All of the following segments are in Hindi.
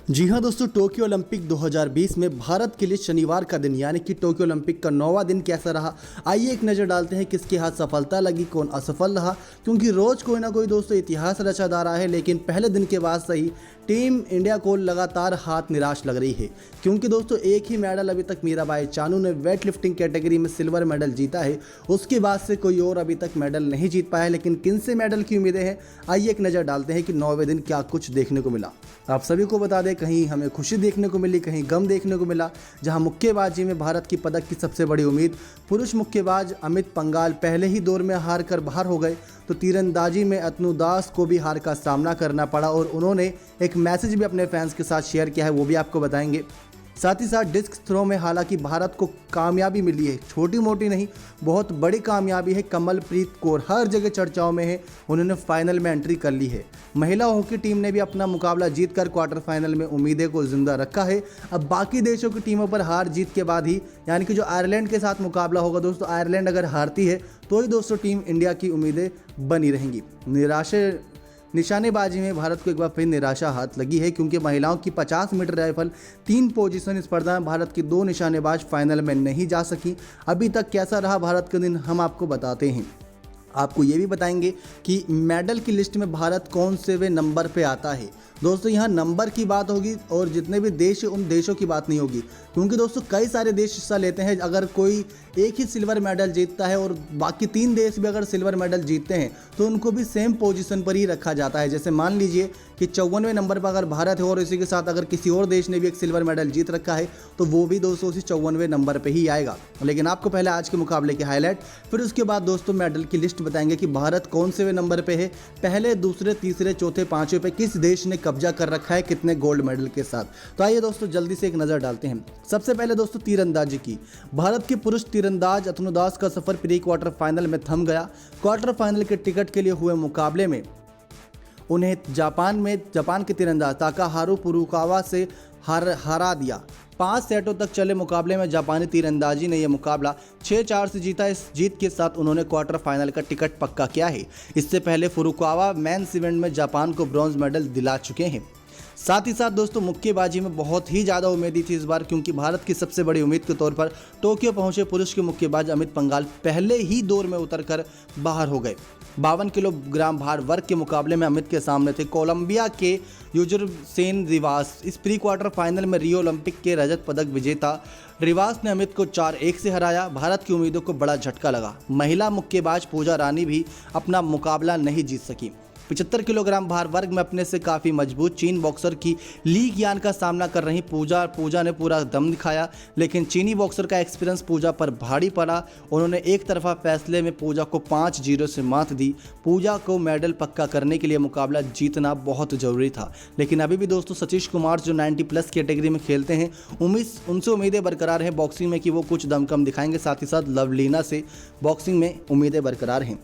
जी हाँ दोस्तों, टोक्यो ओलंपिक 2020 में भारत के लिए शनिवार का दिन यानी कि टोक्यो ओलंपिक का 9वां दिन कैसा रहा। आइए एक नज़र डालते हैं किसके हाथ सफलता लगी, कौन असफल रहा। क्योंकि रोज़ कोई ना कोई दोस्तों इतिहास रचा जा रहा है, लेकिन पहले दिन के बाद से ही टीम इंडिया को लगातार हाथ निराश लग रही है। क्योंकि दोस्तों एक ही मेडल अभी तक मीराबाई चानू ने वेट लिफ्टिंग कैटेगरी में सिल्वर मेडल जीता है। उसके बाद से कोई और अभी तक मेडल नहीं जीत पाया। लेकिन किन से मेडल की उम्मीदें हैं, आइए एक नज़र डालते हैं कि 9वें दिन क्या कुछ देखने को मिला। आप सभी को बता दें, कहीं हमें खुशी देखने को मिली, कहीं गम देखने को मिला। जहां मुक्केबाजी में भारत की पदक की सबसे बड़ी उम्मीद पुरुष मुक्केबाज अमित पंघाल पहले ही दौर में हार कर बाहर हो गए, तो तीरंदाजी में अतनु दास को भी हार का सामना करना पड़ा और उन्होंने एक मैसेज भी अपने फैंस के साथ शेयर किया है, वो भी आपको बताएंगे। साथ ही साथ डिस्क थ्रो में हालांकि भारत को कामयाबी मिली है, छोटी मोटी नहीं बहुत बड़ी कामयाबी है। कमलप्रीत कौर हर जगह चर्चाओं में है, उन्होंने फाइनल में एंट्री कर ली है। महिला हॉकी टीम ने भी अपना मुकाबला जीतकर क्वार्टर फाइनल में उम्मीदें को जिंदा रखा है। अब बाकी देशों की टीमों पर हार जीत के बाद ही यानी कि जो आयरलैंड के साथ मुकाबला होगा दोस्तों, आयरलैंड अगर हारती है तो ही दोस्तों टीम इंडिया की उम्मीदें बनी रहेंगी। निशानेबाजी में भारत को एक बार फिर निराशा हाथ लगी है, क्योंकि महिलाओं की 50 मीटर राइफल 3 पोजीशन स्पर्धा में भारत की 2 निशानेबाज फाइनल में नहीं जा सकी। अभी तक कैसा रहा भारत का दिन, हम आपको बताते हैं। आपको ये भी बताएंगे कि मेडल की लिस्ट में भारत कौन से वे नंबर पे आता है। दोस्तों यहाँ नंबर की बात होगी और जितने भी देश उन देशों की बात नहीं होगी, क्योंकि दोस्तों कई सारे देश हिस्सा लेते हैं। अगर कोई एक ही सिल्वर मेडल जीतता है और बाकी 3 देश भी अगर सिल्वर मेडल जीतते हैं तो उनको भी सेम पोजीशन पर ही रखा जाता है। जैसे मान लीजिए कि 54वें नंबर पर अगर भारत है और इसी के साथ अगर किसी और देश ने भी एक सिल्वर मेडल जीत रखा है तो वो भी दोस्तों उसी 54वें नंबर पर ही आएगा। लेकिन आपको पहले आज के मुकाबले के हाईलाइट, फिर उसके बाद दोस्तों मेडल की लिस्ट बताएंगे कि भारत कौन से वे नंबर पे है, पहले, दूसरे, तीसरे, चौथे, 5वें पे किस देश ने कब्जा कर रखा है कितने गोल्ड मेडल के साथ। तो आइए दोस्तों जल्दी से एक नज़र डालते हैं। सबसे पहले दोस्तों तीरंदाजी की, भारत के पुरुष तीरंदाज अतनु दास का सफर प्री क्वार्टर फाइनल में थम गया। क्वार्टर फाइनल के टिकट के लिए हुए मुकाबले में उन्हें जापान के तीरंदाज ताकाहारू फुरुकावा से हरा दिया। 5 सेटों तक चले मुकाबले में जापानी तीरंदाजी ने यह मुकाबला 6-4 से जीता। इस जीत के साथ उन्होंने क्वार्टर फाइनल का टिकट पक्का किया है। इससे पहले फुरुकावा मेंस इवेंट में जापान को ब्रॉन्ज मेडल दिला चुके हैं। साथ ही साथ दोस्तों मुक्केबाजी में बहुत ही ज़्यादा उम्मीदी थी इस बार, क्योंकि भारत की सबसे बड़ी उम्मीद के तौर पर टोक्यो पहुंचे पुरुष के मुक्केबाज अमित पंघाल पहले ही दौर में उतरकर बाहर हो गए। 52 किलोग्राम भार वर्ग के मुकाबले में अमित के सामने थे कोलंबिया के युजरसेन रिवास। इस प्री क्वार्टर फाइनल में रियो ओलंपिक के रजत पदक विजेता रिवास ने अमित को 4-1 से हराया। भारत की उम्मीदों को बड़ा झटका लगा। महिला मुक्केबाज पूजा रानी भी अपना मुकाबला नहीं जीत सकी। 75 किलोग्राम भार वर्ग में अपने से काफ़ी मजबूत चीन बॉक्सर की ली यान का सामना कर रही पूजा ने पूरा दम दिखाया, लेकिन चीनी बॉक्सर का एक्सपीरियंस पूजा पर भारी पड़ा। उन्होंने एक तरफा फैसले में पूजा को 5-0 से मात दी। पूजा को मेडल पक्का करने के लिए मुकाबला जीतना बहुत ज़रूरी था, लेकिन अभी भी दोस्तों सतीश कुमार जो 90+ कैटेगरी में खेलते हैं, उनसे उम्मीदें बरकरार हैं बॉक्सिंग में कि वो कुछ दमकम दिखाएंगे। साथ ही साथ लवलीना से बॉक्सिंग में उम्मीदें बरकरार हैं।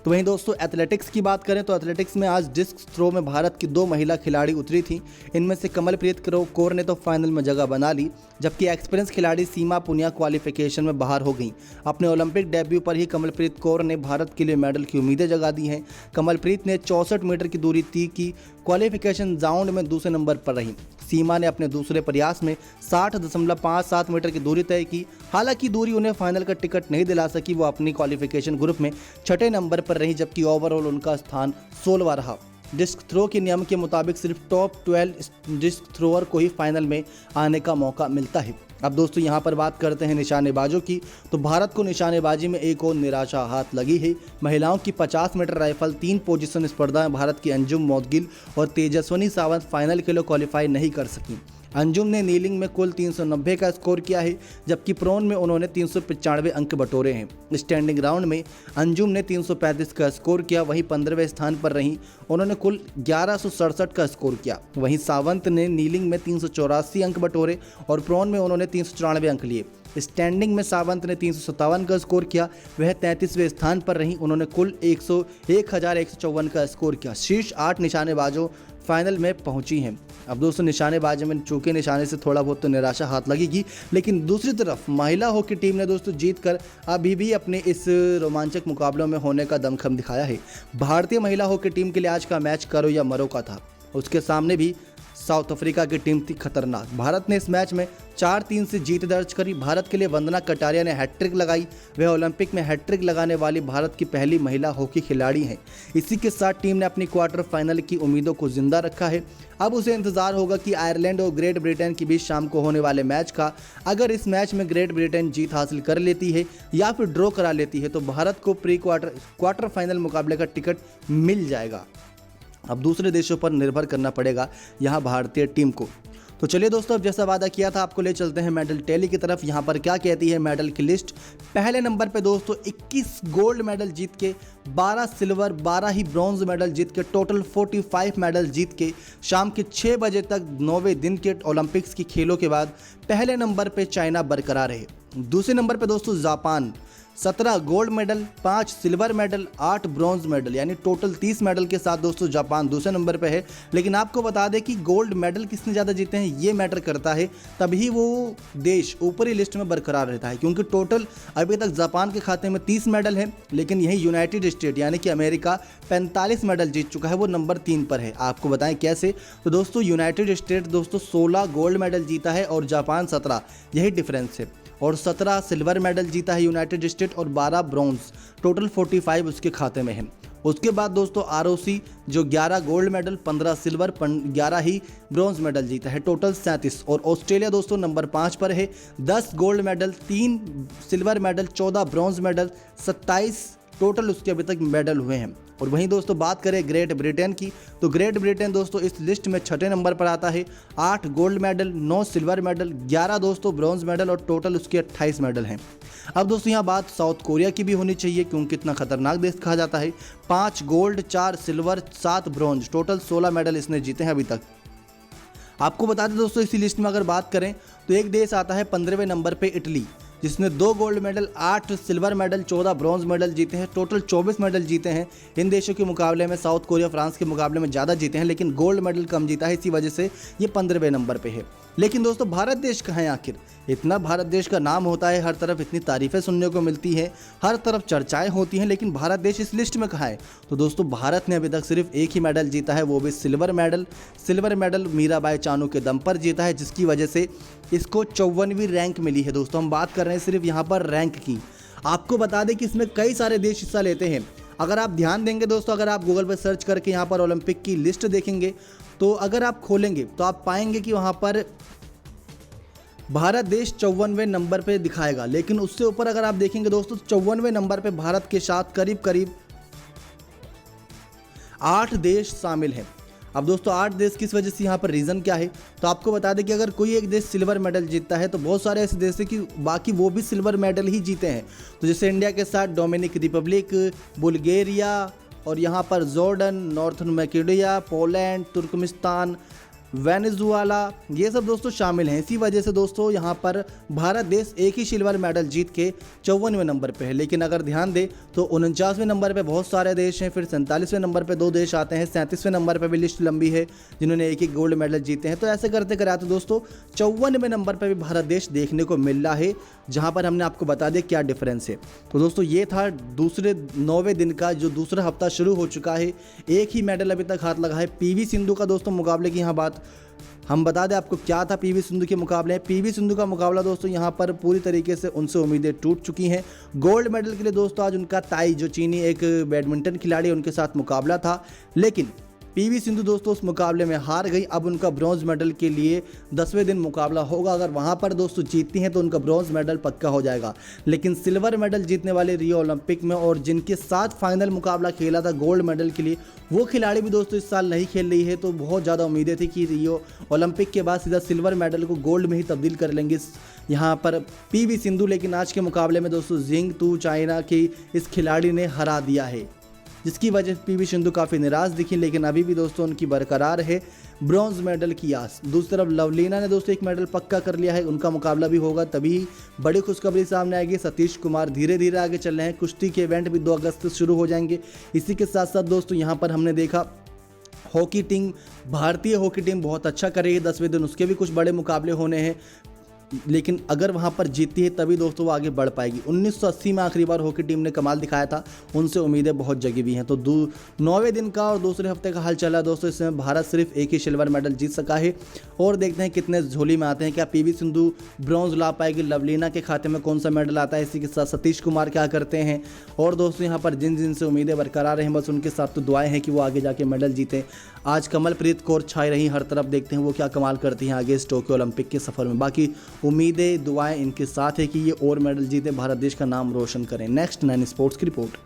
तो वहीं दोस्तों एथलेटिक्स की बात करें तो एथलेटिक्स में आज डिस्क थ्रो में भारत की 2 महिला खिलाड़ी उतरी थी। इनमें से कमलप्रीत कौर ने तो फाइनल में जगह बना ली, जबकि एक्सपीरियंस खिलाड़ी सीमा पुनिया क्वालिफिकेशन में बाहर हो गई। अपने ओलंपिक डेब्यू पर ही कमलप्रीत कौर ने भारत के लिए मेडल की उम्मीदें जगा दी हैं। कमलप्रीत ने 64 मीटर की दूरी तय की, क्वालिफिकेशन राउंड में दूसरे नंबर पर रही। सीमा ने अपने दूसरे प्रयास में 60.57 मीटर की दूरी तय की। हालांकि दूरी उन्हें फाइनल का टिकट नहीं दिला सकी। वो अपनी क्वालिफिकेशन ग्रुप में 6ठे नंबर पर रही, जबकि ओवरऑल उनका स्थान 16वां रहा। डिस्क थ्रो के नियम के मुताबिक सिर्फ टॉप 12 डिस्क थ्रोअर को ही फाइनल में आने का मौका मिलता है। अब दोस्तों यहाँ पर बात करते हैं निशानेबाजों की, तो भारत को निशानेबाजी में एक और निराशा हाथ लगी है। महिलाओं की 50 मीटर राइफल 3 पोजीशन स्पर्धा में भारत की अंजुम मौदगिल और तेजस्विनी सावंत फाइनल के लिए क्वालिफाई नहीं कर सकी। अंजुम ने नीलिंग में कुल 390 का स्कोर किया है, जबकि प्रोन में उन्होंने 395 अंक बटोरे हैं। स्टैंडिंग राउंड में अंजुम ने 335 का स्कोर किया, वहीं 15वें स्थान पर रहीं। उन्होंने कुल 1167 का स्कोर किया। वहीं सावंत ने नीलिंग में 384 अंक बटोरे और प्रोन में उन्होंने 394 अंक लिए। स्टैंडिंग में सावंत ने 357 का स्कोर किया, वह 33वें स्थान पर रहीं। उन्होंने कुल 1154 का स्कोर किया। शीर्ष 8 निशानेबाजों फाइनल में पहुंची हैं। अब दोस्तों निशानेबाजी में चूके निशाने से थोड़ा बहुत तो निराशा हाथ लगेगी, लेकिन दूसरी तरफ महिला हॉकी टीम ने दोस्तों जीतकर अभी भी अपने इस रोमांचक मुकाबलों में होने का दमखम दिखाया है। भारतीय महिला हॉकी टीम के लिए आज का मैच करो या मरो का था। उसके सामने भी साउथ अफ्रीका की टीम थी खतरनाक। भारत ने इस मैच में 4-3 से जीत दर्ज करी। भारत के लिए वंदना कटारिया ने हैट्रिक लगाई। वह ओलंपिक में हैट्रिक लगाने वाली भारत की पहली महिला हॉकी खिलाड़ी हैं। इसी के साथ टीम ने अपनी क्वार्टर फाइनल की उम्मीदों को जिंदा रखा है। अब उसे इंतजार होगा कि आयरलैंड और ग्रेट ब्रिटेन के बीच शाम को होने वाले मैच का अगर इस मैच में ग्रेट ब्रिटेन जीत हासिल कर लेती है या फिर ड्रॉ करा लेती है तो भारत को क्वार्टर फाइनल मुकाबले का टिकट मिल जाएगा। अब दूसरे देशों पर निर्भर करना पड़ेगा यहाँ भारतीय टीम को। तो चलिए दोस्तों, अब जैसा वादा किया था आपको ले चलते हैं मेडल टैली की तरफ। यहाँ पर क्या कहती है मेडल की लिस्ट। पहले नंबर पे दोस्तों 21 गोल्ड मेडल जीत के, 12 सिल्वर, 12 ही ब्रॉन्ज मेडल जीत के, टोटल 45 मेडल जीत के शाम के 6 बजे तक 9वें दिन के ओलंपिक्स की खेलों के बाद पहले नंबर पे चाइना बरकरार है। दूसरे नंबर पे दोस्तों Japan, 17 gold medal, 5 silver medal, 8 bronze medal, यानी टोटल 30 मेडल के साथ दोस्तों जापान दूसरे नंबर पे है। लेकिन आपको बता दें कि गोल्ड मेडल किसने ज़्यादा जीते हैं ये मैटर करता है, तभी वो देश ऊपरी लिस्ट में बरकरार रहता है। क्योंकि टोटल अभी तक जापान के खाते में 30 मेडल है, लेकिन यही यूनाइटेड स्टेट यानी कि अमेरिका 45 मेडल जीत चुका है, वो नंबर 3 पर है। आपको बताएं कैसे। तो दोस्तों यूनाइटेड स्टेट दोस्तों 16 गोल्ड मेडल जीता है और जापान 17, यही डिफरेंस है। और 17 सिल्वर मेडल जीता है यूनाइटेड स्टेट और 12 ब्रॉन्ज, टोटल 45 उसके खाते में है। उसके बाद दोस्तों ROC जो 11 गोल्ड मेडल, 15 सिल्वर, 11 ही ब्रॉन्ज मेडल जीता है, टोटल 37। और ऑस्ट्रेलिया दोस्तों नंबर 5 पर है, 10 gold medal, 3 silver medal, 14 bronze medal, 27 total उसके अभी तक मेडल हुए हैं। और वहीं दोस्तों बात करें ग्रेट ब्रिटेन की, तो ग्रेट ब्रिटेन दोस्तों इस लिस्ट में 6ठे नंबर पर आता है, 8 गोल्ड मेडल, 9 सिल्वर मेडल, 11 दोस्तों ब्रॉन्ज मेडल और टोटल उसके 28 मेडल हैं। अब दोस्तों यहाँ बात साउथ कोरिया की भी होनी चाहिए क्योंकि इतना खतरनाक देश कहा जाता है। 5 gold, 4 silver, 7 bronze, total 16 medal इसने जीते हैं अभी तक। आपको बता दें दोस्तों इसी लिस्ट में अगर बात करें तो एक देश आता है 15वें नंबर पे इटली, जिसने 2 gold medal, 8 silver medal, 14 bronze medal जीते हैं, टोटल 24 मेडल जीते हैं। इन देशों के मुकाबले में साउथ कोरिया फ्रांस के मुकाबले में ज़्यादा जीते हैं, लेकिन गोल्ड मेडल कम जीता है, इसी वजह से ये 15वें नंबर पे है। लेकिन दोस्तों भारत देश कहाँ है आखिर। इतना भारत देश का नाम होता है, हर तरफ इतनी तारीफ़ें सुनने को मिलती हैं, हर तरफ चर्चाएं होती हैं, लेकिन भारत देश इस लिस्ट में कहाँ है। तो दोस्तों भारत ने अभी तक सिर्फ एक ही मेडल जीता है, वो भी सिल्वर मेडल मीराबाई चानू के दम पर जीता है, जिसकी वजह से इसको 54वीं रैंक मिली है। दोस्तों हम बात कर रहे हैं सिर्फ यहाँ पर रैंक की। आपको बता दें कि इसमें कई सारे देश हिस्सा लेते हैं। अगर आप ध्यान देंगे दोस्तों, अगर आप गूगल पर सर्च करके यहाँ पर ओलंपिक की लिस्ट देखेंगे तो अगर आप खोलेंगे तो आप पाएंगे कि वहाँ पर भारत देश 54वें नंबर पे दिखाएगा। लेकिन उससे ऊपर अगर आप देखेंगे दोस्तों 54वें नंबर पे भारत के साथ करीब करीब 8 देश शामिल हैं। अब दोस्तों 8 देश किस वजह से यहाँ पर रीज़न क्या है, तो आपको बता दें कि अगर कोई एक देश सिल्वर मेडल जीतता है तो बहुत सारे ऐसे देश हैं कि बाकी वो भी सिल्वर मेडल ही जीते हैं। तो जैसे इंडिया के साथ डोमिनिक रिपब्लिक, बुल्गारिया और यहाँ पर Jordan, northern Macedonia, Poland, Turkmenistan, Venezuela, ये सब दोस्तों शामिल हैं। इसी वजह से दोस्तों यहाँ पर भारत देश एक ही सिल्वर मेडल जीत के 54वें नंबर पे है। लेकिन अगर ध्यान दें तो 49वें नंबर पे बहुत सारे देश हैं, फिर 47वें नंबर पे 2 देश आते हैं, 37वें नंबर पे भी लिस्ट लंबी है जिन्होंने एक ही गोल्ड मेडल जीते हैं। तो ऐसे करते कराते दोस्तों 54वें नंबर पर भी भारत देश देखने को मिल रहा है, जहाँ पर हमने आपको बता दिया क्या डिफरेंस है। तो दोस्तों ये था दूसरे 9वें दिन का जो दूसरा हफ्ता शुरू हो चुका है। एक ही मेडल अभी तक हाथ लगा है PV सिंधु का। दोस्तों मुकाबले की यहाँ बात हम बता दें आपको क्या था PV सिंधु के मुकाबले। PV सिंधु का मुकाबला दोस्तों यहाँ पर पूरी तरीके से उनसे उम्मीदें टूट चुकी हैं। गोल्ड मेडल के लिए दोस्तों आज उनका ताई जो चीनी एक बैडमिंटन खिलाड़ी है उनके साथ मुकाबला था, लेकिन PV सिंधु दोस्तों उस मुकाबले में हार गई। अब उनका ब्रॉन्ज मेडल के लिए 10वें दिन मुकाबला होगा। अगर वहां पर दोस्तों जीतती हैं तो उनका ब्रॉन्ज मेडल पक्का हो जाएगा। लेकिन सिल्वर मेडल जीतने वाले रियो ओलंपिक में और जिनके साथ फाइनल मुकाबला खेला था गोल्ड मेडल के लिए, वो खिलाड़ी भी दोस्तों इस साल नहीं खेल रही है। तो बहुत ज़्यादा उम्मीदें थी कि रियो ओलंपिक के बाद सीधा सिल्वर मेडल को गोल्ड में ही तब्दील कर लेंगे यहाँ पर PV सिंधु। लेकिन आज के मुकाबले में दोस्तों जिंग तू चाइना की इस खिलाड़ी ने हरा दिया है, जिसकी वजह से PV सिंधु काफ़ी निराश दिखी। लेकिन अभी भी दोस्तों उनकी बरकरार है ब्रॉन्ज मेडल की आस। दूसरी तरफ लवलीना ने दोस्तों एक मेडल पक्का कर लिया है, उनका मुकाबला भी होगा तभी बड़ी खुशखबरी सामने आएगी। सतीश कुमार धीरे धीरे आगे चल रहे हैं। कुश्ती के इवेंट भी 2 अगस्त से शुरू हो जाएंगे। इसी के साथ साथ दोस्तों यहाँ पर हमने देखा हॉकी टीम, भारतीय हॉकी टीम बहुत अच्छा करेगी 10वें दिन, उसके भी कुछ बड़े मुकाबले होने हैं। लेकिन अगर वहाँ पर जीतती है तभी दोस्तों वो आगे बढ़ पाएगी। 1980 में आखिरी बार हॉकी टीम ने कमाल दिखाया था, उनसे उम्मीदें बहुत जगी हुई हैं। तो 9वें दिन का और दूसरे हफ्ते का हाल चला है दोस्तों। इसमें भारत सिर्फ एक ही सिल्वर मेडल जीत सका है और देखते हैं कितने झोली में आते हैं। क्या पीवी सिंधु ब्रॉन्ज ला पाएगी, लवलीना के खाते में कौन सा मेडल आता है, इसी के साथ सतीश कुमार क्या करते हैं। और दोस्तों यहाँ पर जिन जिन से उम्मीदें बरकरार हैं, बस उनके साथ तो दुआएं हैं कि वो आगे जाके मेडल जीते। आज कमलप्रीत कौर छाई रही हर तरफ, देखते हैं वो क्या कमाल करती हैं आगे इस टोक्यो ओलंपिक के सफर में। बाकी उम्मीदें दुआएं इनके साथ है कि ये और मेडल जीते, भारत देश का नाम रोशन करें। नेक्स्ट 9 स्पोर्ट्स की रिपोर्ट।